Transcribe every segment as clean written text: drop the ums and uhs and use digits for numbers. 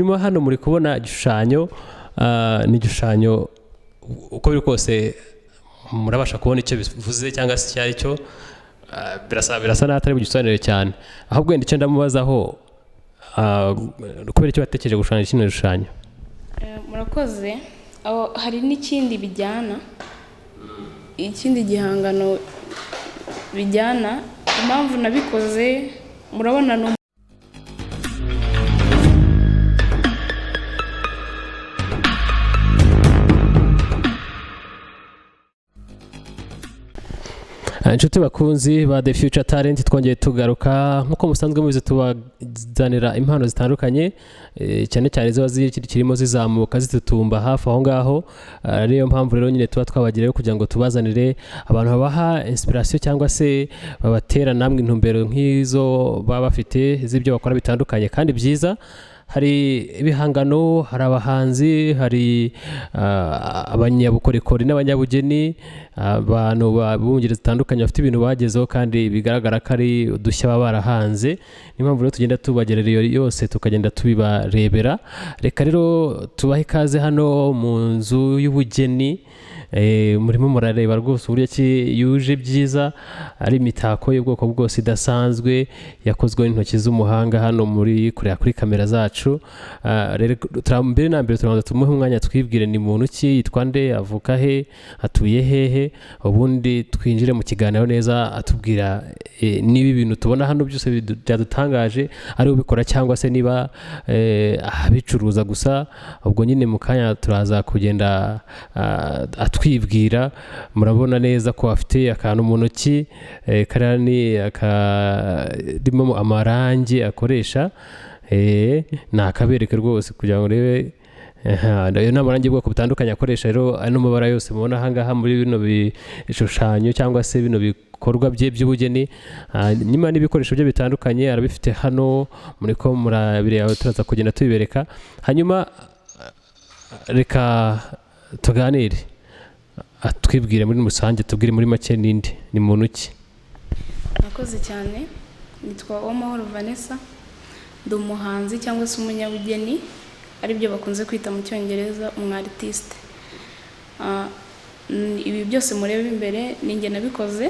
Nyuma hano muri kubona igishushanyo ni igishushanyo uko biri kose murabasha kubona icyo bivuze cyangwa se cyari cyo birasa n'atari bugisobanure cyane ahubwo wenda icyo ndamubazaho kubera icyo watekereje gushushanya kino gishushanyo. Murakoze aho hari n'ikindi bijyana ikindi gihangano bijyana impamvu nabikoze murabona no inshuti bakunzi ba The Future Talent twongeye tugaruka nkuko musanzwe mubizi tubazanira impano zitandukanye cyane cyane ziba zikirimo zizamuka zitutumba hafi aho ngaho ariyo mpamvu rero nyine tuba twabagireyo kugira ngo tubazanire abantu babaha inspiration cyangwa se babatera namwe intumbero nk'izo baba bafite z'ibyo bakora bitandukanye kandi byiza. Hari ibihangano, hari abahanzi, hari abanyabukorikori n'abanyabugeni, abantu b'ingeri zitandukanye bafite ibintu bagezeho kandi bigaragara ko ari udushya baba barahanze. Niyo mpamvu rero tugenda tubagerera iyo yose tukagenda tubibarebera. Reka rero tubahe ikaze hano mu nzu y'ubugeni. Murimo murareba rwose uburyo ki yuje byiza ari imitako y'ubwoko bwose idasanzwe yakozwe n'intoki z'umuhanga hano muri kuri kamera zacu. Rero mbere na mbere turabanza tumuhe umwanya twibwire ni muntu ki, yitwa nde, avuka he, atuye hehe, ubundi twinjire mu kiganiro neza atubwira niba ibintu tubona hano byose byadutangaje ari ubikora cyangwa se niba abicuruza gusa. Ubwo nyine mu kanya turaza kugenda twibwira. Murabona neza ko afite akantu mu ntoki karani akarimo amarangi akoresha ni akabereke rwose kugira ngo urebe ayo ni amarangi y'ubwoko butandukanye akoresha. Rero ano mabara yose mubona ahangaha muri bino bishushanyo cyangwa se bino bikorwa bye by'ubugeni nyuma n'ibikoresho bye bitandukanye arabifite hano muri ko murabireba turaza kugenda tubibereka. Hanyuma reka tuganire atwibwire muri musange tubwire muri make ninde ni muntu ki. Nakoze cyane nitwa Uwamahoro Vanessa ndi umuhanzi cyangwa se umunyabugeni aribyo bakunze kwita mu cyongereza artiste. Ibi byose mureba imbere ninjye nabikoze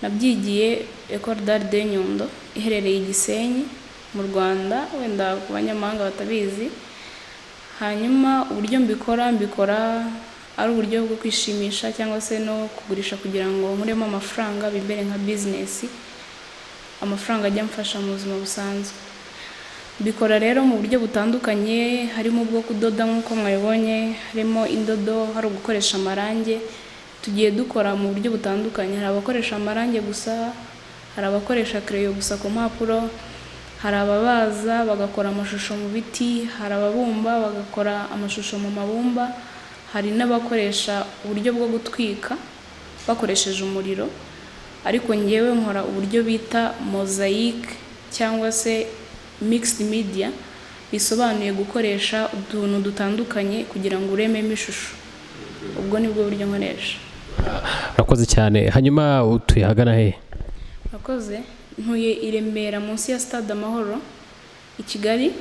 nabyigiye École d'Art de Nyundo iherereye i Gisenyi mu Rwanda wenda ku banyamahanga batabizi. Hanyuma uburyo mbikora ari uburyo bwo kwishimisha cyangwa se no kugurisha kugira ngo nkuremo amafaranga bimbere nka business amafaranga ajya mfasha mu buzima busanzwe. Bikora rero mu buryo butandukanye harimo ubwo kudoda nk'uko mwabibonye, harimo indodo, hari gukoresha amarangi. Tugiye dukora mu buryo butandukanye, hari abakoresha amarangi gusa, hari abakoresha crayon gusa ku mpapuro, hari ababaza bagakora amashusho mu biti, hari ababumba bagakora amashusho mu mabumba, hari n'abakoresha uburyo bwo gutwika bakoresheje umuriro. Ariko ngewe nkora uburyo bita mosaic cyangwa se mixed media bisobanuye gukoresha utuntu dutandukanye kugira ngo urememo ishusho. Ubwo nibwo buryo nkoresha. Nakoze cyane. Hanyuma utuyagana he? Nakoze ntuye i Remera munsi ya Stade Amahoro i Kigali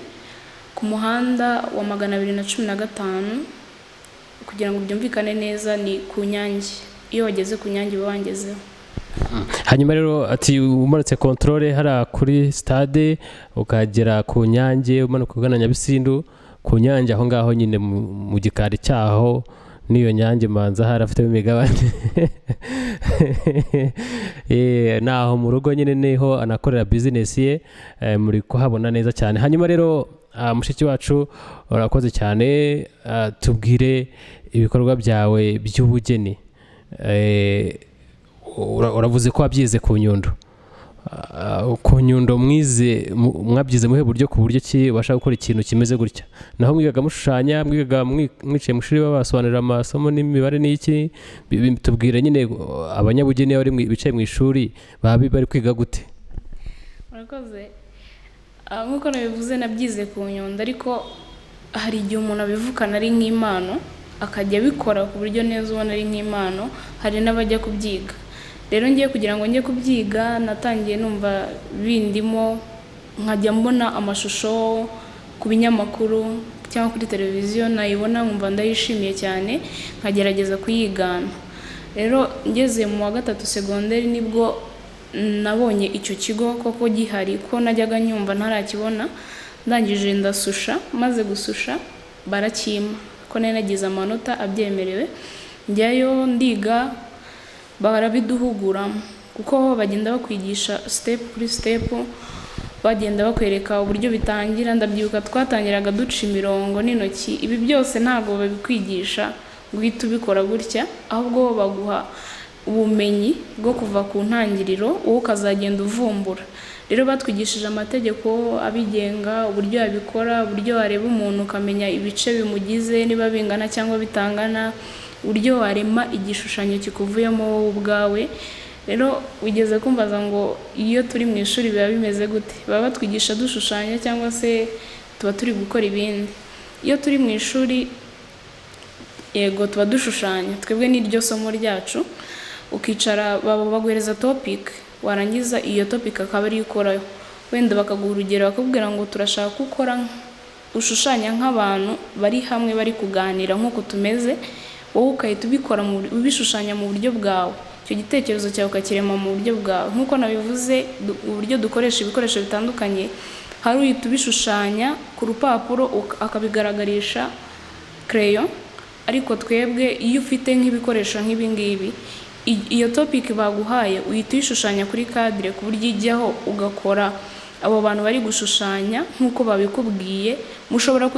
ku muhanda wa 215 kugira ngo byumvikane neza ni ku Nyange. Iyo wageze ku Nyange bawangezeho. Hanyuma rero ati umanutse controle hara kuri stade ukagera ku Nyange umanuka ugana Nyabisindu ku Nyange aho ngaho nyine mu gikari cyaho niyo Nyange manza harafite imigabane naho mu rugo nyine neho anakorera business ye muri kuhabona neza cyane. Hanyuma rero mushiki wacu urakoze cyane tubwire ibikorwa byawe by'ubugeni. Uravuze ko wabyize ku Nyundo. Ku Nyundo mwabyize muhe buryo ku buryo ki bashaka gukora ikintu kimeze gutya. Naho mwigaga mushushanya, mwigaga mwiciye mu shuri babasobanurira amasomo n'imibare n'iki. Tubwire nyine abanyabugeni bari bicaye mu ishuri bari kwiga gute. Murakoze. Nkuko nabivuze nabyize ku Nyundo ariko hari igihe umuntu abivukana ari nk'impano akajya bikora ku buryo neza ubona ari nk'impano, hari n'abajya kubyiga. Rero ngiye kugira ngo njye kubyiga natangiye numva bindimo nkajya mbona amashusho ku binyamakuru cyangwa kuri televiziyo nayibona nkumva ndayishimiye cyane nkagerageza kuyigana. Rero ngeze mu wa gatatu segonderi nibwo nabonye icyo kigo koko gihari, ko najyaga nyumva ntarakibona. Ndangije ndasusha, maze gususha barakima ko nari nagize amanota abyemerewe, njyayo ndiga barabiduhuguramo, kuko bagenda bakwigisha step kuri step, bagenda bakwereka uburyo bitangira. Ndabyibuka twatangiraga duca imirongo n'intoki, ibi byose ntabwo babikwigisha ngo uhite ubikora gutya, ahubwo baguha ubumenyi bwo kuva ku ntangiriro wowe ukazagenda uvumbura. Rero batwigishije amategeko abigenga, uburyo yabikora, uburyo wareba umuntu ukamenya ibice bimugize niba bingana cyangwa bitangana, uburyo warema igishushanyo kikuvuyemo wowe ubwawe. Rero wigeze kumbaza ngo iyo turi mu ishuri biba bimeze gute? Baba batwigisha dushushanya cyangwa se tuba turi gukora ibindi? Iyo turi mu ishuri yego tuba dushushanya, twebwe n'iryo somo ryacu. Ukicara baguhereza topic, warangiza iyo topic akaba ari ukorayo. Wenda bakaguha urugero bakubwira ngo turashaka gukora ushushanya nk'abantu bari hamwe bari kuganira nk'uko tumeze, wowe ukahita ubikora ubishushanya mu buryo bwawe, icyo gitekerezo cyawe ukakirema mu buryo bwawe. Nk'uko nabivuze, uburyo dukoresha ibikoresho bitandukanye, hari uhita ubishushanya ku rupapuro akabigaragarisha crayon, ariko twebwe iyo ufite nk'ibikoresho nk'ibi ngibi, iyo topic baguhaye uhita uyishushanya kuri cadre ku buryo ijyaho ugakora abo bantu bari gushushanya nk'uko babikubwiye. Mushobora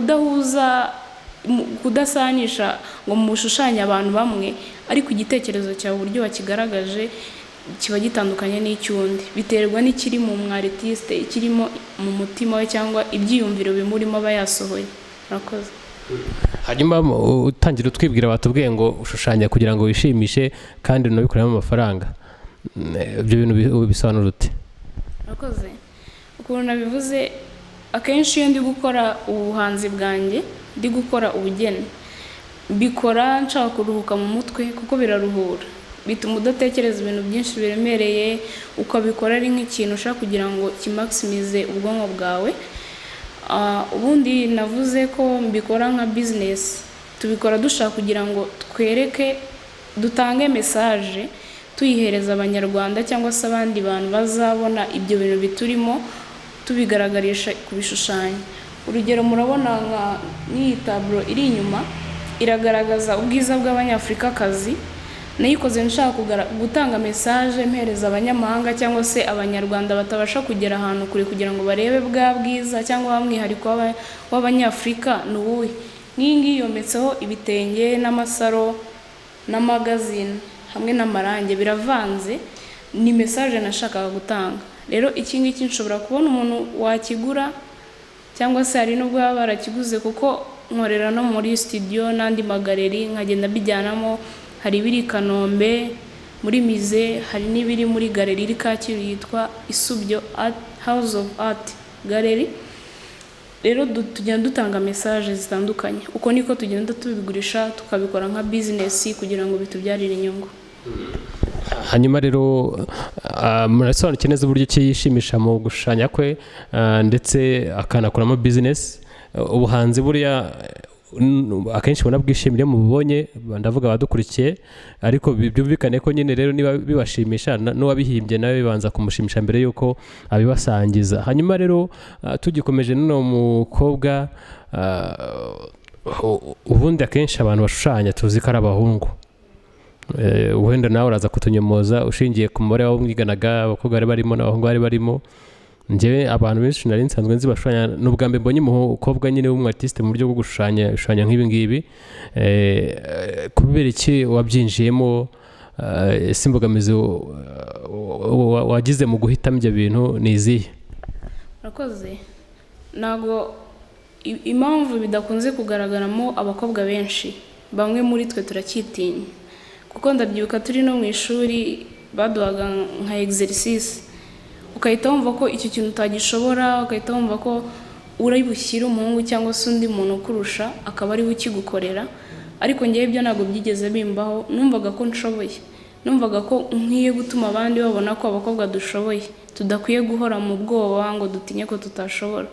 kudasanisha ngo mushushanye abantu bamwe, ariko igitekerezo cyawe uburyo wakigaragaje kiba gitandukanye n'icyundi, biterwa n'ikiri mu mwaritiste, ikirimo mu mutima we cyangwa ibyiyumviro bimurimo aba yasohoye. Murakoze. Hanyuma utangira utwibwira batubwiye ngo ushushanya kugira ngo wishimishe kandi unabikoremo amafaranga, ibyo bintu bisobanura ute? Murakoze. Ukuntu nabivuze, akenshi iyo ndi gukora ubuhanzi bwanjye, ndi gukora ubugeni, mbikora nshaka kuruhuka mu mutwe kuko biraruhura, bituma udatekereza ibintu byinshi biremereye, ukabikora ari nk'ikintu ushaka kugira ngo kimaximize ubwonko bwawe. Ubundi navuze ko mbikora nka business, tubikora dushaka kugira ngo twereke, dutange message tuyihereza abanyarwanda cyangwa se abandi bantu bazabona ibyo bintu biturimo, tubigaragarisha ku bishushanyo. Urugero murabona nk'iyi tablo iri inyuma iragaragaza ubwiza bw'abanyafrikakazi, nayikoze nshaka gutanga message mpereza abanyamahanga cyangwa se abanyarwanda batabasha kugera ahantu kure kugira ngo barebe bwa bwiza cyangwa bamwihariko w'abanyafrika n'uwuhe. Nk'iyi ngiyi yometseho ibitenge n'amasaro n'amagazine hamwe n'amarange, biravanze, ni message nashakaga gutanga. Rero iki ngiki nshobora kubona umuntu wakigura, cyangwa se hari n'ubwo baba barakiguze kuko nkorera no muri studio n'andi magaleri nkagenda bijyanamo. Hari ibiri Kanombe muri mize, hari n'ibiri muri galeri iri Kacyiru yitwa Isubyo House of Art Gallery. Rero tugenda dutanga message zitandukanye, uko niko tugenda tubigurisha tukabikora nka business kugira ngo bitubyarire inyungu. Hanyuma rero murasobanukira neza uburyo yishimisha mu gushushanya kwe ndetse akanakoramo business. Ubuhanzi buriya akenshi ubona bwishimire mu bubonye, ndavuga abadukurikiye, ariko byumvikane ko nyine rero niba bibashimisha n'uwabihimbye nawe bibanza kumushimisha mbere yuko abibasangiza. Hanyuma rero tugikomeje n'uno mukobwa, ubundi akenshi abantu bashushanya tuzi ko ari abahungu, wenda nawe uraza kutunyomoza ushingiye ku mubare w'abo mwiganaga, abakobwa bari barimo n'abahungu bari barimo. Njyewe abantu benshi nari nsanzwe nzi bashushanya, n'ubwa mbere mbonye umukobwa nyine w'umwartiste mu buryo bwo gushushanya nk'ibi ngibi. Kubera iki wabyinjiyemo? Ese imbogamizi wagize mu guhitamo ibyo bintu ni izihe? Murakoze. Ntabwo impamvu bidakunze kugaragaramo abakobwa benshi, bamwe muri twe turacyitinya, kuko ndabyibuka turi no mu ishuri baduhaga nka exercice, ukahita wumva ko icyo kintu utagishobora, ukahita wumva ko urabushyira umuhungu cyangwa se undi muntu ukurusha akaba ari we ukigukorera. Ariko ngewe ibyo ntabwo byigeze bimbaho, numvaga ko nshoboye, numvaga ko nkwiye gutuma abandi babona ko abakobwa dushoboye, tudakwiye guhora mu bwoba ngo dutinye ko tutashobora.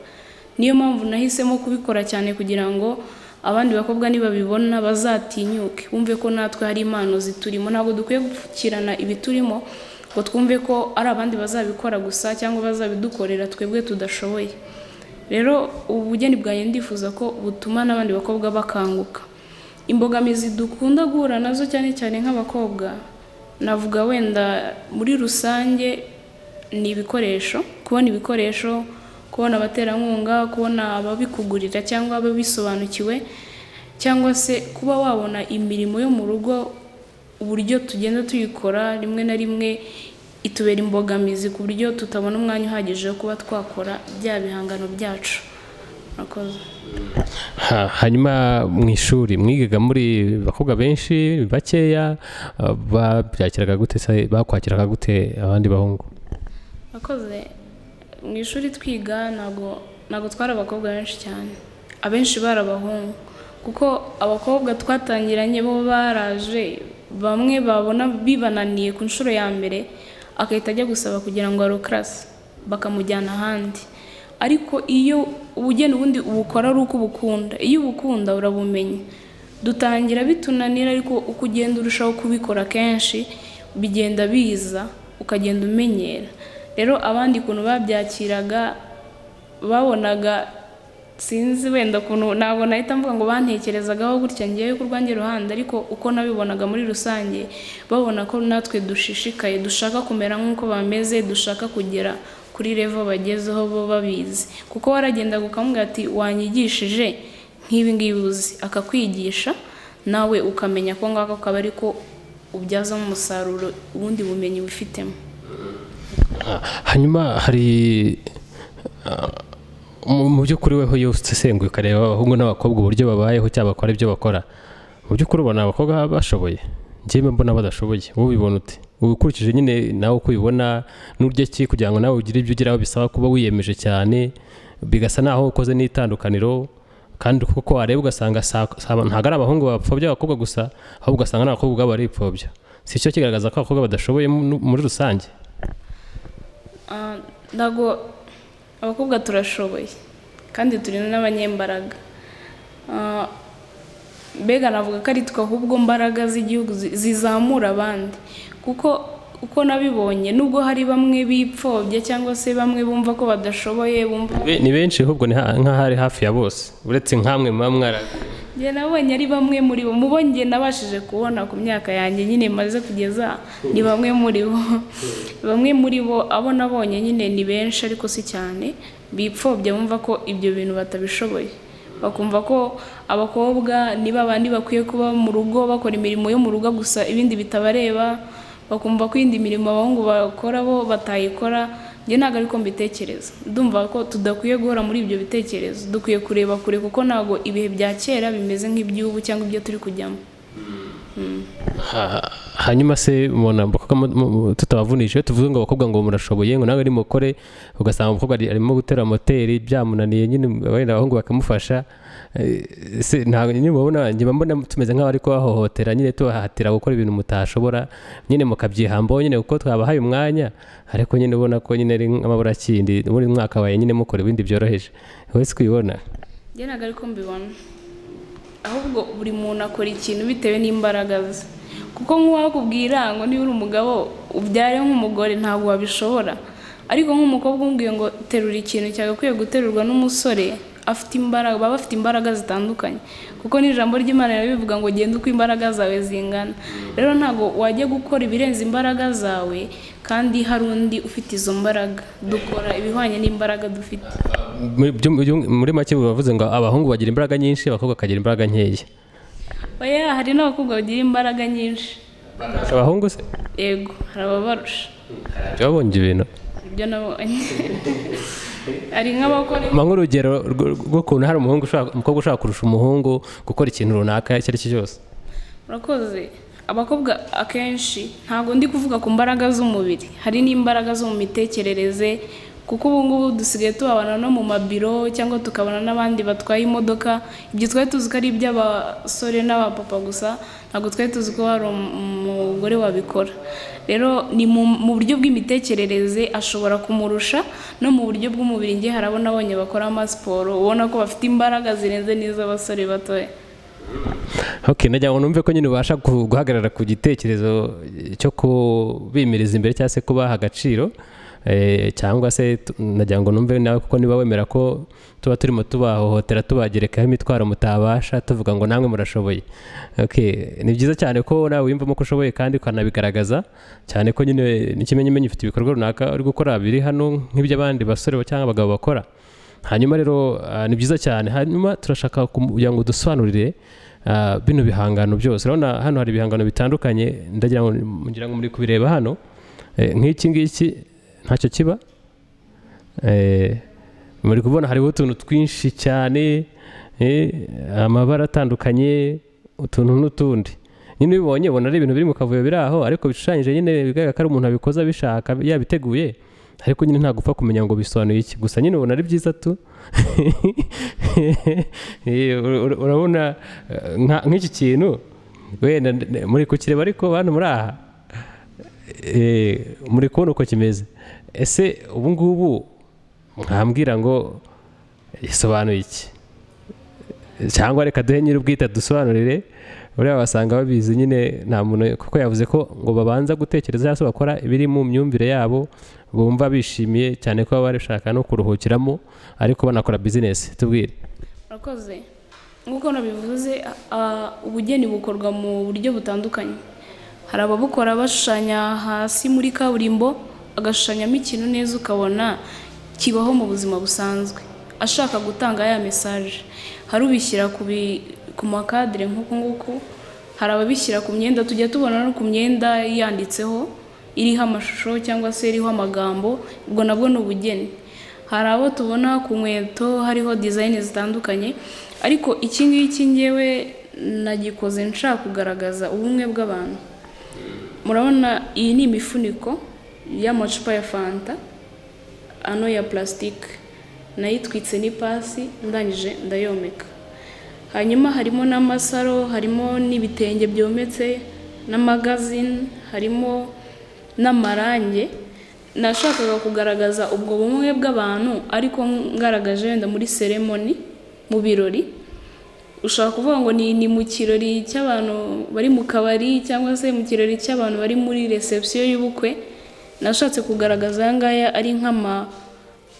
niyo mpamvu nahisemo kubikora cyane kugira ngo abandi bakobwa nibabibona bazatinyuke bumve ko natwe hari impano ziturimo. Ntabwo dukwiye gupfukirana ibiturimo ngo twumve ko ari abandi bazabikora gusa cyangwa bazabidukorera twebwe tudashoboye. Rero ubugeni bwanjye ndifuza ko butuma n'abandi bakobwa bakanguka. Imbogamizi dukunda guhura nazo cyane cyane nk'abakobwa, navuga wenda muri rusange ni ibikoresho, kubona ibikoresho, kubona abaterankunga, kubona ababikugurira cyangwa ababisobanukiwe, cyangwa se kuba wabona imirimo yo mu rugo uburyo tugenda tuyikora rimwe na rimwe itubera imbogamizi ku buryo tutabona umwanya uhagije wo kuba twakora bya bihangano byacu. Murakoze. Hanyuma mu ishuri mwigaga muri bakobwa benshi bakeya, babyakiraga gute se, bakwakiraga gute abandi bahungu? Murakoze. Mu ishuri twiga ntabwo twari abakobwa benshi cyane, abenshi bari abahungu, kuko abakobwa twatangiranye bo baraje, bamwe babona bibananiye ku nshuro ya mbere akahita ajya gusaba kugira ngo arokrase bakamujyana ahandi. Ariko iyo ubugeni ubundi ubukora ari uko ubukunda, iyo ubukunda urabumenya. Dutangira bitunanira ariko uko ugenda urushaho kubikora kenshi bigenda biza ukagenda umenyera. Rero abandi kuntu babyakiraga babonaga, sinzi wenda kuntu ntabwo nahita mvuga ngo bantekerezagaho gutya ngiye ku rwanjye ruhande, ariko uko nabibonaga muri rusange babona ko natwe dushishikaye, dushaka kumera nk'uko bameze, dushaka kugera kuri level bagezeho bo babizi. Kuko waragendaga ukamubwira ati wanyigishije nk'ibi ngibi uzi, akakwigisha nawe ukamenya ko ngako akaba ariko ubyazamo umusaruro ubundi bumenyi wifitemo. Hanyuma hari mu by'ukuri weho iyo usesenguye ukareba abahungu n'abakobwa uburyo babayeho cyangwa bakora ibyo bakora, mu by'ukuri ubona abakobwa bashoboye? Njyewe mbona badashoboye. Wowe ubibona ute? Ukurikije nyine nawe uko ubibona n'uryo ki kugira ngo nawe ugire ibyo ugeraho bisaba kuba wiyemeje cyane, bigasa naho ukoze n'itandukaniro, kandi kuko wareba ugasanga ntabwo ari abahungu bapfobya abakobwa gusa, ahubwo ugasanga n'abakobwa ubwabo baripfobya. Si cyo kigaragaza ko abakobwa badashoboye muri rusange? Ntabwo abakobwa turashoboye kandi turi n'abanyembaraga. Mbega navuga ko ari twe ahubwo mbaraga z'igihugu zizamura abandi, kuko uko nabibonye nubwo hari bamwe bipfobye cyangwa se bamwe bumva ko badashoboye, ni benshi ahubwo ni nk'ahari hafi ya bose uretse nk'amwe muba mwaraga. Njye nabonye ari bamwe muri bo, mu bo njye nabashije kubona ku myaka yanjye nyine maze kugeza, ni bamwe muri bo. Bamwe muri bo abo nabonye nyine ni benshi ariko si cyane, bipfobye bumva ko ibyo bintu batabishoboye, bakumva ko abakobwa niba abandi bakwiye kuba mu rugo bakora imirimo yo mu rugo gusa ibindi bitabareba, bakumva ko indi mirimo abahungu bakora bo batayikora. Njye ntabwo ariko mbitekereza, ndumva ko tudakwiye guhora muri ibyo bitekerezo, dukwiye kureba kure kuko ntabwo ibihe bya kera bimeze nk'iby'ubu cyangwa ibyo turi kujyamo. Hanyuma se mubona tutabavunije tuvuze ngo abakobwa ngo murashoboye ngo nawe ari mukore, ugasanga umukobwa arimo gutera moteri byamunaniye nyine wenda abahungu bakamufasha. Ntabwo nyine mubona, njye mbona tumeze nk'aho ari kubahohotera nyine tubahatira gukora ibintu mutashobora nyine mukabyihambaho nyine kuko twabahaye umwanya, ariko nyine ubona ko nyine ari nk'amaburakindi muri mwaka wawe nyine mukora ibindi byoroheje. Wowe si kubibona? Njye ntabwo ariko mbibona, ahubwo buri muntu akora ikintu bitewe n'imbaraga ze. Kuko nk'uwakubwira ngo niba uri umugabo ubyare nk'umugore ntabwo wabishobora, ariko nk'umukobwa umbwiye ngo terura ikintu cyagakwiye guterurwa n'umusore afite imbaraga, baba bafite imbaraga zitandukanye, kuko n'ijambo ry'Imana ribivuga ngo genda uko imbaraga zawe zingana. Rero ntabwo wajya gukora ibirenze imbaraga zawe kandi hari undi ufite izo mbaraga. Dukora ibihwanye n'imbaraga dufite. Muri make bavuze ngo abahungu bagira imbaraga nyinshi, abakobwa bakagira imbaraga nkeya. Oya, hari n'abakobwa bagira imbaraga nyinshi. Abahungu se? Yego, hari ababarusha. Wabonye ibintu? Ibyo nabonye. Ari nk'abakora nk'urugero rw'ukuntu hari umukobwa ushaka kurusha umuhungu gukora ikintu runaka icyo ari cyo cyose. Murakoze. Abakobwa akenshi ntabwo ndi kuvuga ku mbaraga z'umubiri, hari n'imbaraga zo mu mitekerereze, kuko ubu ngubu dusigaye tubabana no mu mabiro cyangwa tukabona n'abandi batwaye imodoka. Ibyo twari tuzi ko ari iby'abasore n'abapapa gusa, ntabwo twari tuzi ko hari umugore wabikora. Rero ni mu buryo bw'imitekerereze ashobora kumurusha, no mu buryo bw'umubiri. Ngiye harabona abonye bakora amasiporo ubona ko bafite imbaraga zirenze n'iz'abasore batoya. Okay, najya ngo numve ko nyine ubasha guhagarara ku gitekerezo cyo kubimiriza imbere cyangwa se kubaha agaciro, cyangwa se najya ngo numve nawe kuko niba wemera ko tuba turimo tubahohotera tubagerekaho imitwaro mutabasha tuvuga ngo namwe murashoboye. Okay, ni byiza cyane ko nawe wiyumvamo ko ushoboye kandi ukanabigaragaza cyane ko nyine n'ikimenyimenyi ufite ibikorwa runaka uri gukora biri hano nk'iby'abandi basore cyangwa abagabo bakora. Hanyuma rero ni byiza cyane. Hanyuma turashaka kugira ngo dusobanurire bino bihangano byose. Urabona hano hari ibihangano bitandukanye, ndagira ngo muri kubireba hano. Nk'iki ngiki ntacyo kiba, muri kubona hariho utuntu twinshi cyane, amabara atandukanye, utuntu n'utundi. Nyine ubibonye ubona ari ibintu biri mu kavuyo biri aho, ariko bishushanyije nyine bigaragara ko ari umuntu abikoze abishaka yabiteguye, ariko nyine nta gupfa kumenya ngo bisobanuye iki. Gusa nyine ubona ari byiza tu. Urabona nk'iki kintu wenda muri kukireba, ariko hano muri aha muri kubona uko kimeze. Ese ubu ngubu mwambwira ngo isobanuye iki? Cyangwa reka duhe nyir'ubwite dusobanurire. Uriya wasanga babizi nyine, nta muntu, kuko yavuze ko ngo babanza gutekereza cyangwa se bakora ibiri mu myumvire yabo bumva bishimiye cyane, ko baba bashaka no kuruhukiramo ariko banakora business. Tubwire. Murakoze. Nk'uko nabivuze, ubugeni bukorwa mu buryo butandukanye. Hari ababukora bashushanya hasi muri kaburimbo, agashushanyamo ikintu neza ukabona kibaho mu buzima busanzwe, ashaka gutanga ya message. Hari ubishyira ku makadire nk'uko nguko, hari ababishyira ku myenda. Tujya tubona no ku myenda yanditseho, iriho amashusho cyangwa se iriho amagambo, ubwo nabwo ni ubugeni. Hari abo tubona ku nkweto hariho design zitandukanye, ariko iki ngiki ngewe nagikoze nshaka kugaragaza ubumwe bw'abantu. Murabona iyi ni imifuniko y'amacupa ya fanta, ano ya plastic, nayitwitse n'ipasi ndangije ndayomeka. Hanyuma harimo n'amasaro, harimo n'ibitenge byometse, n'amagazine, harimo n'amarange. Nashakaga kugaragaza ubwo bumwe bw'abantu, ariko ngaragaje wenda muri ceremony, mu birori. Ushaka kuvuga ngo ni mu kirori cy'abantu bari mu kabari, cyangwa se mu kirori cy'abantu bari muri reception y'ubukwe. Nashatse kugaragaza ngaya ari nk'ama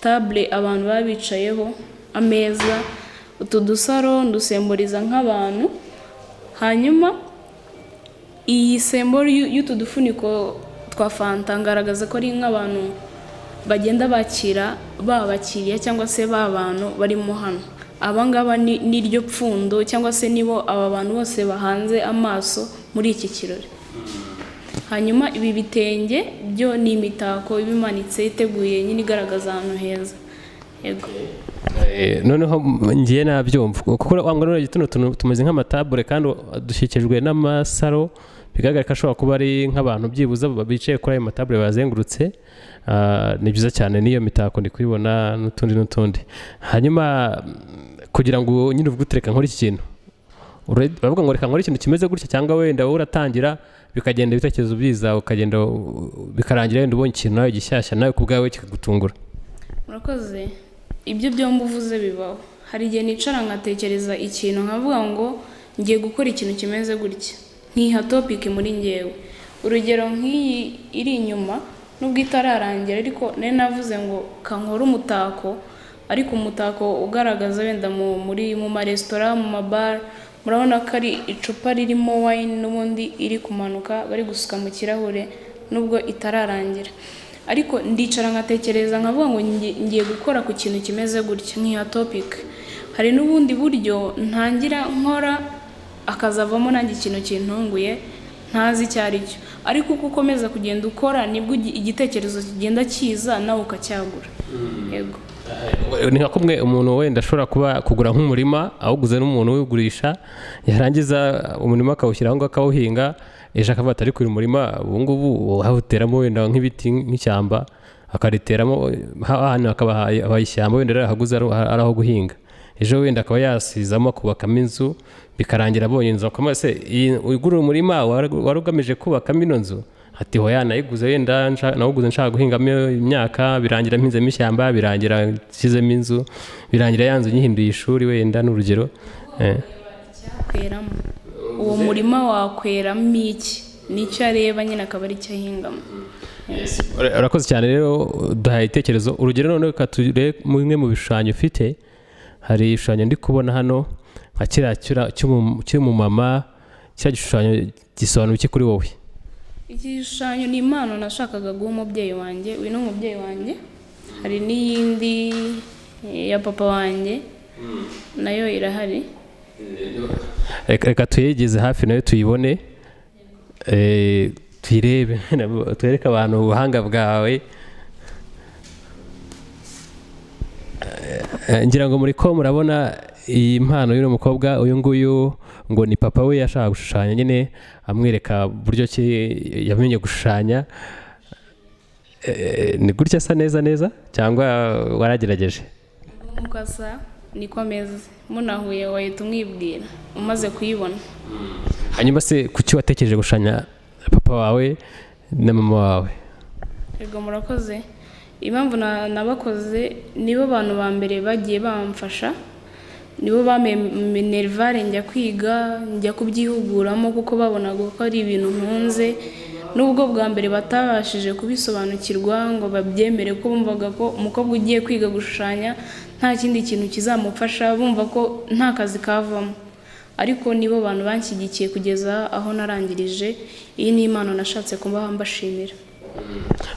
table abantu babicayeho, ameza, utu dusaro ndusemboriza nk'abantu. Hanyuma iyi semboro y'utu dufuniko twa fanta ngaragaza ko ari nk'abantu bagenda bakira babakiriya cyangwa se babantu barimo hano. Abangaba ni ryo pfundo cyangwa se nibo aba bantu bose bahanze amaso muri iki kirori. Hanyuma ibi bitenge byo ni imitako ibimanitse iteguye nyine igaragaza ahantu heza. Yego. Noneho ngiye nabyumva kuko wangana n'igituno tumeze nk'amatabure kandi dushyikijwe n'amasaro, bigaragara ko ashobora kuba ari nk'abantu byibuza bicaye kuri ayo matabure bazengurutse. Ni byiza cyane n'iyo mitako ndi kubibona n'utundi. Hanyuma kugira ngo nyine uvugutereka nkora iki kintu, bavuga ngo reka nkora ikintu kimeze gutya, cyangwa wenda wowe uratangira bikagenda ibitekerezo byiza ukagenda bikarangira wenda ubonye ikintu nawe gishyashya nawe ku bwawe kikagutungura. Murakoze. Ibyo byombi uvuze bibaho. Hari igihe nicara nkatekereza ikintu nkavuga ngo ngiye gukora ikintu kimeze gutya, nkiha topic muri ngewe. Urugero nk'iyi iri inyuma nubwo itararangira, ariko nari navuze ngo kankora umutako, ariko umutako ugaragaza wenda mu maresitora, mu mabar. Murabona ko ari icupa ririmo wine n'ubundi iri kumanuka bari gusuka mu kirahure nubwo itararangira. Ariko ndicara nkatekereza nkavuga ngo ngiye gukora ku kintu kimeze gutya, nkiha topic. Hari n'ubundi buryo ntangira nkora akazavamo nanjye ikintu kintunguye ntazi icyo ari cyo, ariko uko ukomeza kugenda ukora nibwo igitekerezo kigenda kiza nawe ukacyagura. Yego. Ni nka kumwe umuntu wenda ashobora kuba kugura nk'umurima awuguze n'umuntu wigurisha, yarangiza umurima akawushyiraho ngo akawuhinga, ejo akavuga ati ariko uyu murima ubu ngubu wawuteramo wenda nk'ibiti nk'ishyamba, akariteramo hano hakaba ishyamba wenda arahaguze ari aho guhinga, ejo wenda akaba yasizamo kubakamo inzu bikarangira abonye inzu akamara se ugura umurima wari ugamije kubakamo ino nzu, ati hoya nayiguze wenda nawuguze nshaka guhingamo imyaka, birangira mpinzemo ishyamba, birangira nshyizemo inzu, birangira yanzu nyihinduye ishuri wenda n'urugero. Icyakweramo uwo murima wakweramo iki nicyo areba nyine akaba ari cyo ahingamo. Urakoze cyane rero duhaye itekerezo. Urugero none kature bimwe mu bishushanyo ufite, hari ibishushanyo ndi kubona hano nka kiriya cy'umumama, kiriya gishushanyo gisobanura iki kuri wowe? Iki gishushanyo ni impano nashakaga guha umubyeyi wanjye, uyu ni umubyeyi wanjye, hari n'iyindi ya papa wanjye nayo irahari. Reka tuyigeze hafi nayo tuyibone, tuyirebe, twereke abantu ubuhanga bwawe. Ngira ngo muri ko murabona iyi mpano y'uno mukobwa, uyu nguyu ngo ni papa we yashaka gushushanya, nyine amwereka buryo ki yamenye gushushanya. Ni gutya asa neza cyangwa waragerageje? Uko asa niko ameze, munahuye wahita umwibwira umaze kuyibona. Hanyuma se kuki watekereje gushushanya papa wawe na mama wawe? Yego murakoze. Impamvu nabakoze nibo abantu ba mbere bagiye bamfasha, nibo bamenervare njya kwiga, njya kubyihuguramo kuko babonaga ko ari ibintu nkunze, nubwo bwa mbere batabashije kubisobanukirwa ngo babyemere, ko bumvaga ko umukobwa ugiye kwiga gushushanya nta kindi kintu kizamufasha, bumva ko nta kazi kavamo, ariko nibo bantu banshyigikiye kugeza aho narangirije. Iyi ni impano nashatse kuba mbashimira.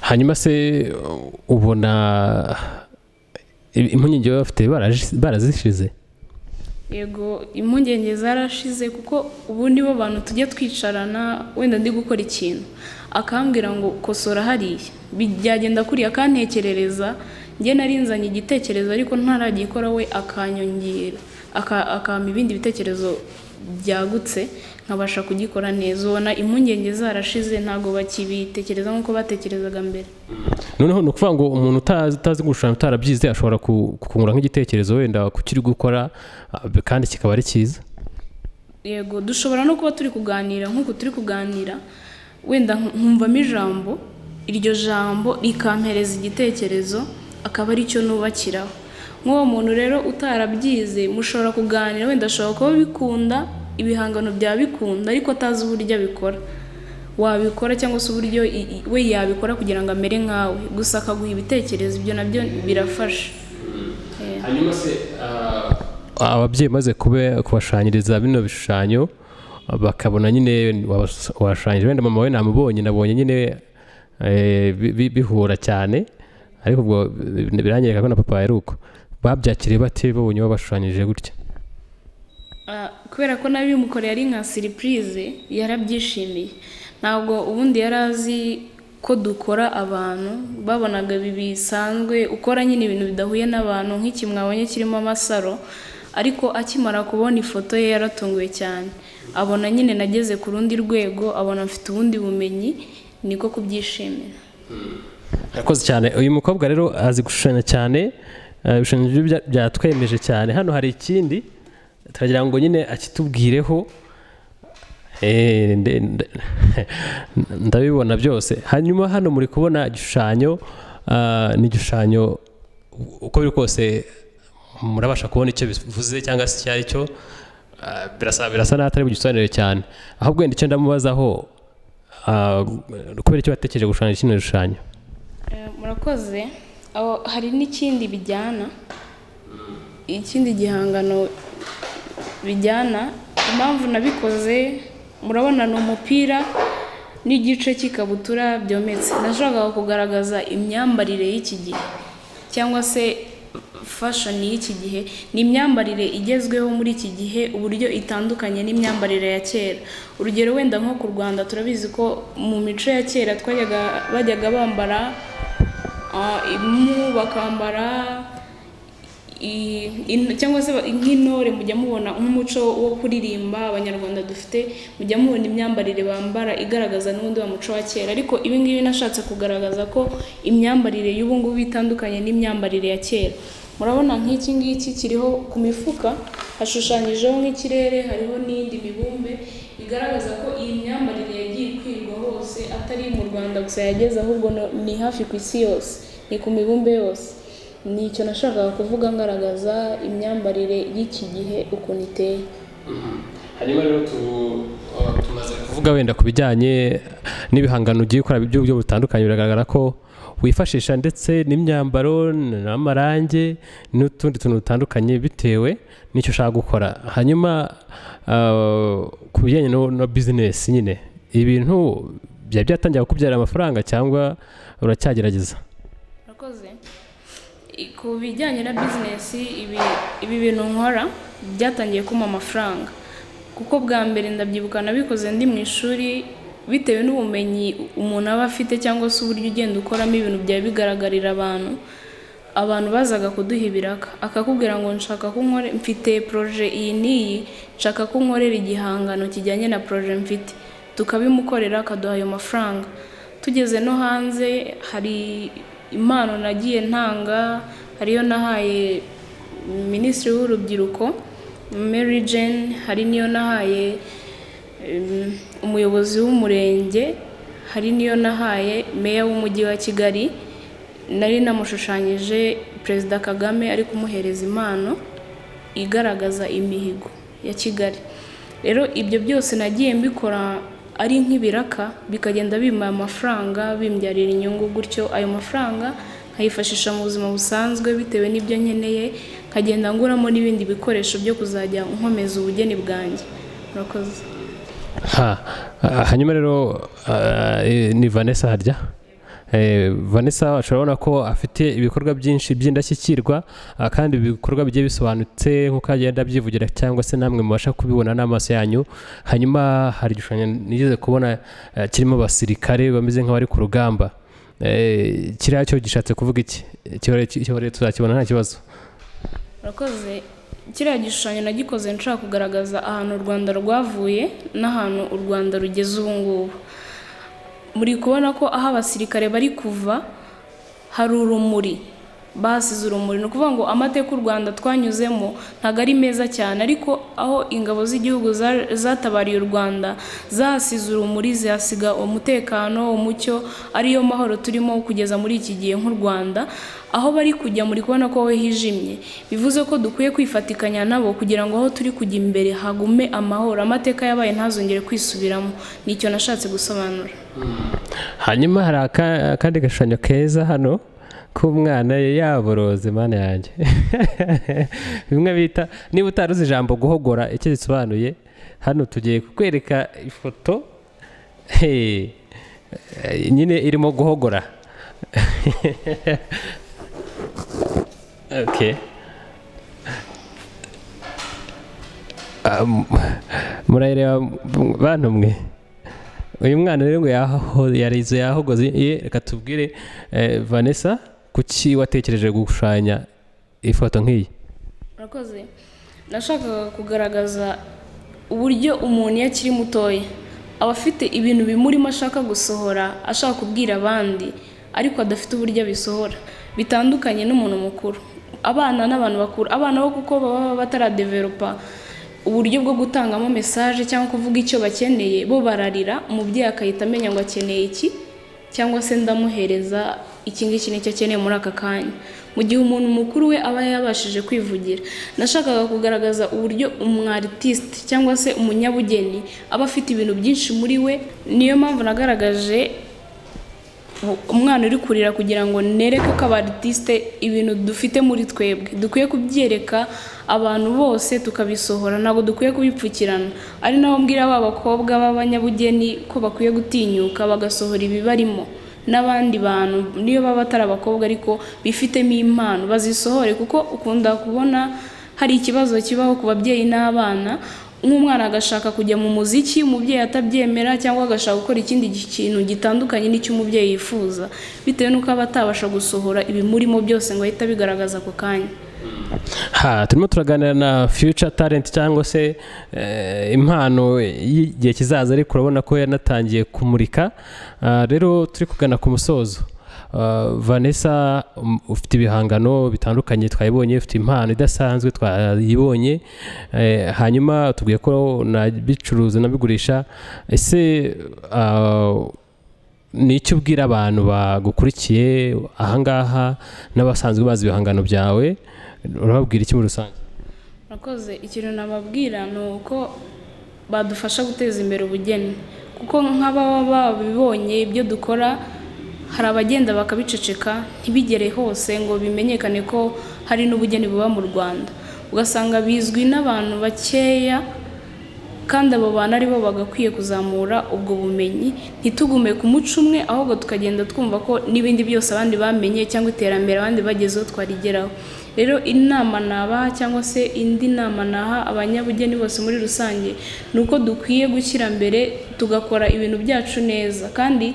Hanyuma se ubona impungenge bafite barazishize? Yego impungenge zarashize, kuko ubu nibo bantu tujya twicarana, wenda ndi gukora ikintu akambwira ngo kosora hariya, byagenda kuriya, akantekerereza, njye narinzanye igitekerezo ariko ntaragikora, we akanyongera akampa ibindi bitekerezo byagutse nkabasha kugikora neza. Ubona impungenge zarashize, ntabwo bakibitekereza nk'uko batekerezaga mbere. Noneho ni ukuvuga ngo umuntu utazi gushushanya, utarabyize, ashobora kukungura nk'igitekerezo wenda kukiri gukora kandi kikaba ari cyiza? Yego dushobora no kuba turi kuganira nk'uko turi kuganira, wenda nkumvamo ijambo, iryo jambo rikampereza igitekerezo akaba ari cyo nubakiraho. Nk'uwo muntu rero utarabyize mushobora kuganira, wenda ashobora kuba bikunda, ibihangano bya bikunda, ariko atazi uburyo abikora. Wabikora cyangwa se uburyo we yabikora kugira ngo amere nkawe, gusa akaguha ibitekerezo, ibyo nabyo birafasha. Hanyuma se ababyeyi maze kubashanyiriza bino bishushanyo bakabona nyine washushanyije, wenda mama we namubonye, nabonye nyine bihura cyane, ariko ubwo biranyereka ko na papa yari uko, babyakiriye bate babonye babashushanyije gutya? Kubera ko nabimukoreye ari nka surprise, yarabyishimiye. Ntabwo ubundi yari azi ko dukora abantu, babonaga bisanzwe ukora nyine ibintu bidahuye n'abantu, nk'iki mwabonye kirimo amasaro, ariko akimara kubona ifoto ye yaratunguwe cyane, abona nyine nageze ku rundi rwego, abona mfite ubundi bumenyi, niko kubyishimira. Urakoze cyane. Uyu mukobwa rero azi gushushanya cyane, ibishushanyo byatwemeje cyane. Hano hari ikindi turagira ngo nyine akitubwireho, ndabibona byose. Hanyuma hano muri kubona igishushanyo, ni igishushanyo uko biri kose murabasha kubona icyo bivuze cyangwa se icyo ari cyo, birasa n'atari bugisobanure cyane, ahubwo wenda icyo ndamubazaho, kubera icyo watekereje gushushanya kino gishushanyo? Murakoze. Hari n'ikindi bijyana, ikindi gihangano bijyana. Impamvu nabikoze, murabona ni umupira n'igice cy'ikabutura byometse. Nashakaga kugaragaza imyambarire y'iki gihe cyangwa se fashion y'iki gihe. Ni imyambarire igezweho muri iki gihe, uburyo itandukanye n'imyambarire ya kera. Urugero wenda nko ku Rwanda turabizi ko mu mico ya kera bajyaga bambara impu, bakambara cyangwa se nk'intore mujya mubona nk'umuco wo kuririmba abanyarwanda dufite, mujya mubona imyambarire bambara igaragaza n'ubundi wa muco wa kera, ariko ibi ngibi nashatse kugaragaza ko imyambarire y'ubu ngubu itandukanye n'imyambarire ya kera. Murabona nk'iki ngiki kiriho ku mifuka hashushanyijeho nk'ikirere, hariho n'indi mibumbe bigaragaza ko iyi myambarire yagiye ikwirwa hose, atari mu Rwanda gusa yageze, ahubwo ni hafi ku isi yose, ni ku mibumbe yose. Ni icyo nashakaga kuvuga ngaragaza imyambarire y'iki gihe ukuntu iteye. Hanyuma rero tumaze kuvuga wenda ku bijyanye n'ibihangano ugiye gukora by'uburyo butandukanye, biragaragara ko wifashisha ndetse n'imyambaro n'amarange n'utundi tuntu dutandukanye bitewe n'icyo ushaka gukora. Hanyuma ku bijyanye no business nyine, ibintu byatangiye kukubyarira amafaranga cyangwa uracyagerageza? Urakoze. Ku bijyanye na business, ibi bintu nkora byatangiye kumpa amafaranga, kuko bwa mbere ndabyibuka nabikoze ndi mu ishuri, bitewe n'ubumenyi umuntu aba afite cyangwa se uburyo ugenda ukoramo ibintu byawe bigaragarira abantu bazaga kuduha ibiraka, akakubwira ngo nshaka ko nkore, mfite projet iyi n'iyi, nshaka ko nkorera igihangano kijyanye na projet mfite, tukabimukorera akaduha ayo mafaranga. Tugeze no hanze hari impano nagiye ntanga, hariyo nahaye Minisitiri w'Urubyiruko Mary Jane, hari niyo nahaye umuyobozi w'umurenge, hari niyo nahaye meya w'umujyi wa Kigali, nari namushushanyije Perezida Kagame ari kumuhereza impano igaragaza imihigo ya Kigali. Rero ibyo byose nagiye mbikora ari nk'ibiraka, bikagenda bimpa amafaranga, bimbyarira inyungu, gutyo ayo mafaranga nkayifashisha mu buzima busanzwe bitewe n'ibyo nkeneye, nkagenda nguramo n'ibindi bikoresho byo kuzajya nkomeza ubugeni bwanjye. Murakoze. Hanyuma rero ni Vanessa harya? Vanessa urabona ko afite ibikorwa byinshi by'indashyikirwa, kandi ibikorwa bigiye bisobanutse nk'uko agenda abyivugira cyangwa se namwe mubasha kubibona n'amaso yanyu. Hanyuma hari igishushanyo nigeze kubona kirimo abasirikare bameze nk'abari ku rugamba. Kiriya cyo gishatse kuvuga iki? Cyo tuzakibona nta kibazo. Murakoze. Kiriya gishushanyo nagikoze nshaka kugaragaza ahantu u Rwanda rwavuye n'ahantu u Rwanda rugeze ubu ngubu. Muri kubona ko aho abasirikare bari kuva hari urumuri, basize urumuri. Ni ukuvuga ngo amateka u Rwanda twanyuzemo ntabwo ari meza cyane, ariko aho ingabo z'igihugu zatabariye u Rwanda zasize urumuri, zihasiga umutekano, umucyo, ariyo mahoro turimo kugeza muri iki gihe nk'u Rwanda. Aho bari kujya muri kubona ko hijimye, bivuze ko dukwiye kwifatikanya nabo kugira ngo aho turi kujya imbere hagume amahoro, amateka yabaye ntazongere kwisubiramo. Nicyo nashatse gusobanura. Hanyuma hari akandi gashushanyo keza hano k'umwana yaboroze, mana yanjye. Bimwe bita, niba utaruzi ijambo guhogora icyo risobanuye, hano tugiye kukwereka ifoto nyine irimo guhogora. Okay. Murareba bantu mwe, uyu mwana rero ngo yarize yahogoze. Reka tubwire Vanessa, kuki watekereje gushushanya ifoto nk'iyi? Murakoze. Nashakaga kugaragaza uburyo umuntu yakiri mutoya aba afite ibintu bimurimo ashaka gusohora, ashaka kubwira abandi, ariko adafite uburyo abisohora, bitandukanye n'umuntu mukuru. Abana n'abantu bakuru, abana bo kuko baba bataradevelopa uburyo bwo gutangamo message cyangwa kuvuga icyo bakeneye, bo bararira, umubyeyi akahita amenya ngo akeneye iki, cyangwa se ndamuhereza iki ngiki nicyo akeneye muri aka kanya, mu gihe umuntu mukuru we aba yabashije kwivugira. Nashakaga kugaragaza uburyo umwartiste cyangwa se umunyabugeni aba afite ibintu byinshi muri we. Niyo mpamvu nagaragaje umwana uri kurira kugira ngo nereke ko abartiste ibintu dufite muri twebwe dukwiye kubyereka abantu bose tukabisohora, ntabwo dukwiye kubipfukirana. Ari naho mbwira abakobwa b'abanyabugeni ko bakwiye gutinyuka bagasohora ibibarimo, n'abandi bantu niyo baba batari abakobwa ariko bifitemo impano bazisohore, kuko ukunda kubona hari ikibazo kibaho ku babyeyi n'abana, nk'umwana agashaka kujya mu muziki umubyeyi atabyemera, cyangwa agashaka gukora ikindi kintu gitandukanye n'icyo umubyeyi yifuza, bitewe n'uko aba atabasha gusohora ibimurimo byose ngo ahita bigaragaza ako kanya. turimo turaganira na future talent cyangwa se impano y'igihe kizaza, ariko urabona ko yanatangiye kumurika. Rero turi kugana ku musozo. Vanessa, ufite ibihangano bitandukanye twayibonye, ufite impano idasanzwe twayibonye, hanyuma tubwiye ko nabicuruza nabigurisha. Ese ni icyo ubwira abantu bagukurikiye ahangaha n'abasanzwe bazi ibihangano byawe, urababwira iki muri rusange? Murakoze. Ikintu nababwira ni uko badufasha guteza imbere ubugeni, kuko nk'ababa babibonye ibyo dukora, hari abagenda bakabiceceka ntibigere hose ngo bimenyekane ko hari n'ubugeni buba mu Rwanda, ugasanga bizwi n'abantu bakeya, kandi abo bantu aribo bagakwiye kuzamura ubwo bumenyi, ntitugume ku muco umwe, ahubwo tukagenda twumva ko n'ibindi byose abandi bamenye cyangwa iterambere abandi bagezeho twarigeraho. Rero inama nabaha cyangwa se indi nama naha abanyabugeni bose muri rusange ni uko dukwiye gushyira mbere tugakora ibintu byacu neza. Kandi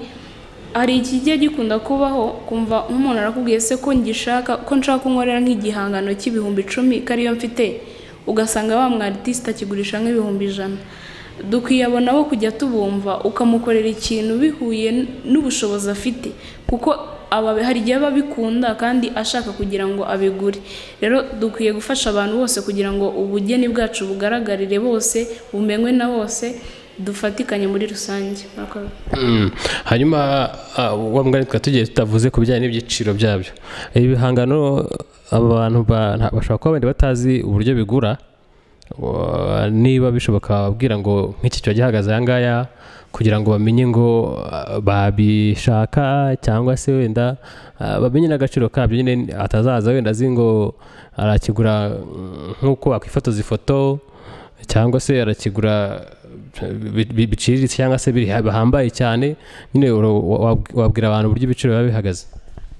hari ikigiye gikunda kubaho, kumva nk'umuntu arakubwiye se ko nshaka kunkorera nk'igihangano cy'ibihumbi 10 kariyo mfite, ugasanga wa mwartiste akigurisha nk'ibihumbi 100. Dukwiye abo nabo kujya tubumva, ukamukorera ikintu bihuye n'ubushobozi afite, kuko hari igihe babikunda kandi ashaka kugira ngo abigure. Rero dukwiye gufasha abantu bose kugira ngo ubugeni bwacu bugaragarire bose, bumenywe na bose, dufatikanye muri rusange. Hanyuma wa mugani twatugiye tutavuze ku bijyanye n'ibyiciro byabyo. Ibihangano abantu bashobora kuba bandi batazi uburyo bigura, niba bishoboka babwira ngo nk'iki cyo gihagaze ayangaya, kugira ngo bamenye ngo babishaka, cyangwa se wenda bamenye n'agaciro kabyo, nyine atazaza wenda azi ngo arakigura nk'uko wakwifotoza ifoto, cyangwa se arakigura biciriritse cyangwa se bihambaye cyane. Nyine wabwira abantu uburyo ibiciro biba bihagaze.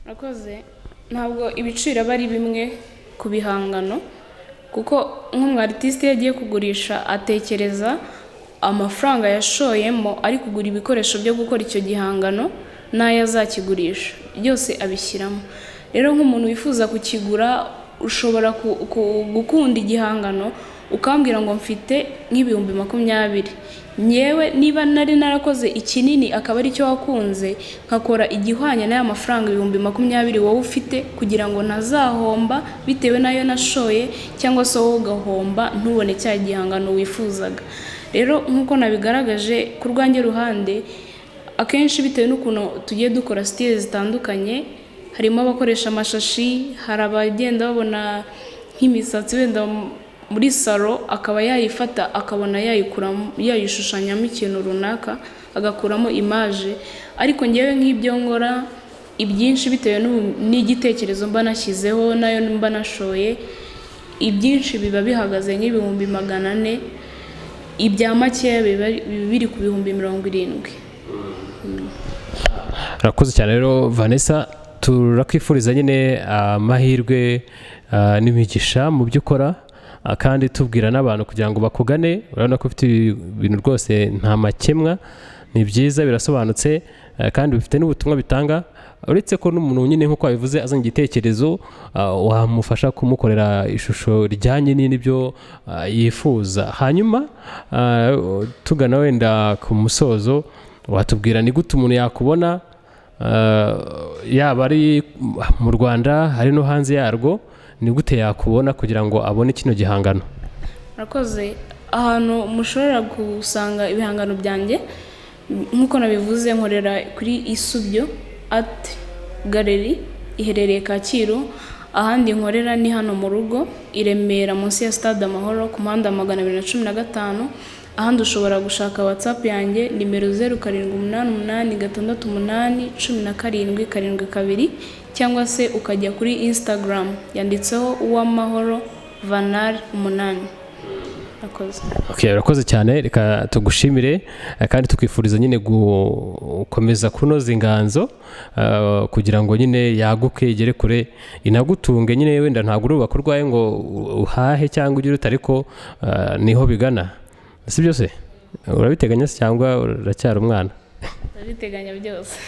Murakoze. Ntabwo ibiciro aba ari bimwe ku bihangano, kuko nk'umwartiste yagiye kugurisha atekereza amafaranga yashoyemo ari kugura ibikoresho byo gukora icyo gihangano n'ayo azakigurisha, byose abishyiramo. Rero nk'umuntu wifuza kukigura, ushobora gukunda igihangano ukambwira ngo mfite nk'ibihumbi 20. Nyewe niba nari narakoze ikinini akaba ari cyo wakunze, nkakora igihwanya n'aya mafaranga 20,000 wowe ufite, kugira ngo ntazahomba bitewe nayo nashoye, cyangwa se wowe ugahomba ntubone cya gihangano wifuzaga. Rero nk'uko nabigaragaje ku rwanjye ruhande, akenshi bitewe n'ukuntu tugiye dukora style zitandukanye, harimo abakoresha amashashi, hari abagenda babona nk'imisatsi wenda muri salo akaba yayifata akabona yayishushanyamo ikintu runaka, agakuramo image. Ariko ngewe nk'ibyo nkora ibyinshi bitewe n'igitekerezo mba nashyizeho nayo mba nashoye, ibyinshi biba bihagaze nk'ibihumbi 400, ibya makeya biri ku bihumbi 70. Rakoze cyane rero Vanessa, turakwifuriza nyine amahirwe n'imigisha mu byo ukora, kandi tubwira n'abantu kugira ngo bakugane. Urabona ko ufite ibintu rwose nta makemwa, ni byiza, birasobanutse, kandi bifite n'ubutumwa bitanga. Uretse ko n'umuntu nyine nk'uko wabivuze azanye igitekerezo, wamufasha kumukorera ishusho rijyanye n'ibyo yifuza. Hanyuma tugana wenda ku musozo, watubwira ni gute umuntu yakubona, yaba ari mu Rwanda hari no hanze yarwo, ni gute yakubona kugira ngo abone kino gihangano? Murakoze. Ahantu mushobora gusanga ibihangano byanjye, nk'uko nabivuze, nkorera kuri Isubyo Art Gallery, iherereye Kacyiru. Ahandi nkorera ni hano mu rugo i Remera, munsi ya Stade Amahoro, ku muhanda 215. Ahandi ushobora gushaka WhatsApp yanjye, nimero 0788681772, cyangwa se ukajya kuri Instagram yanditseho uwamahoro Vanal 8. Urakoze cyane, reka tugushimire kandi tukwifuriza nyine gukomeza kunoza inganzo, kugira ngo nyine yaguke igere kure, inagutunge. Nyine wenda ntabwo urubaka urwaye ngo uhahe cyangwa ugire utariko, niho bigana. Si byose urabiteganya cyangwa uracyari umwana? Ndabiteganya byose.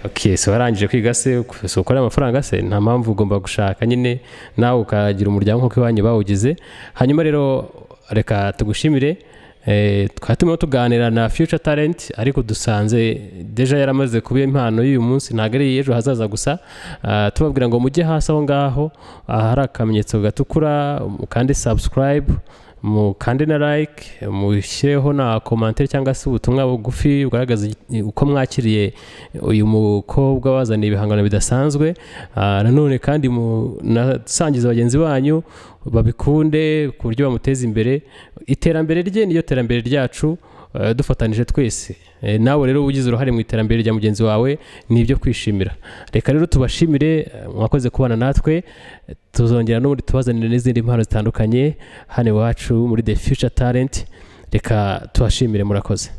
Okay, so warangije kwiga se so ukora amafaranga se nta mpamvu ugomba gushaka nyine nawe ukagira umuryango nk'uko iwanyu bawugize. Hanyuma rero reka tugushimire, twatumiwe tuganira na Future Talent ariko dusanze deja yaramaze kuba impano y'uyu munsi ntabwo ari ejo hazaza gusa. Tubabwira ngo mujye hasi aho ngaho hari akamenyetso gatukura kandi subscribe, mukande na like, mushyireho na commentaire cyangwa se ubutumwa bugufi bugaragaza uko mwakiriye uyu mukobwa wazaniye ibihangano bidasanzwe. Nanone kandi munasangiza bagenzi banyu babikunde ku buryo bamuteza imbere. Iterambere rye niyo terambere ryacu, dufatanije twese. Nawe rero ugize uruhare mu iterambere rya mugenzi wawe nibyo kwishimira. Reka rero tubashimire, mwakoze kubana natwe. Tuzongera n'ubundi tubazanire n'izindi impano zitandukanye hano iwacu muri The Future Talent. Reka tubashimire, murakoze.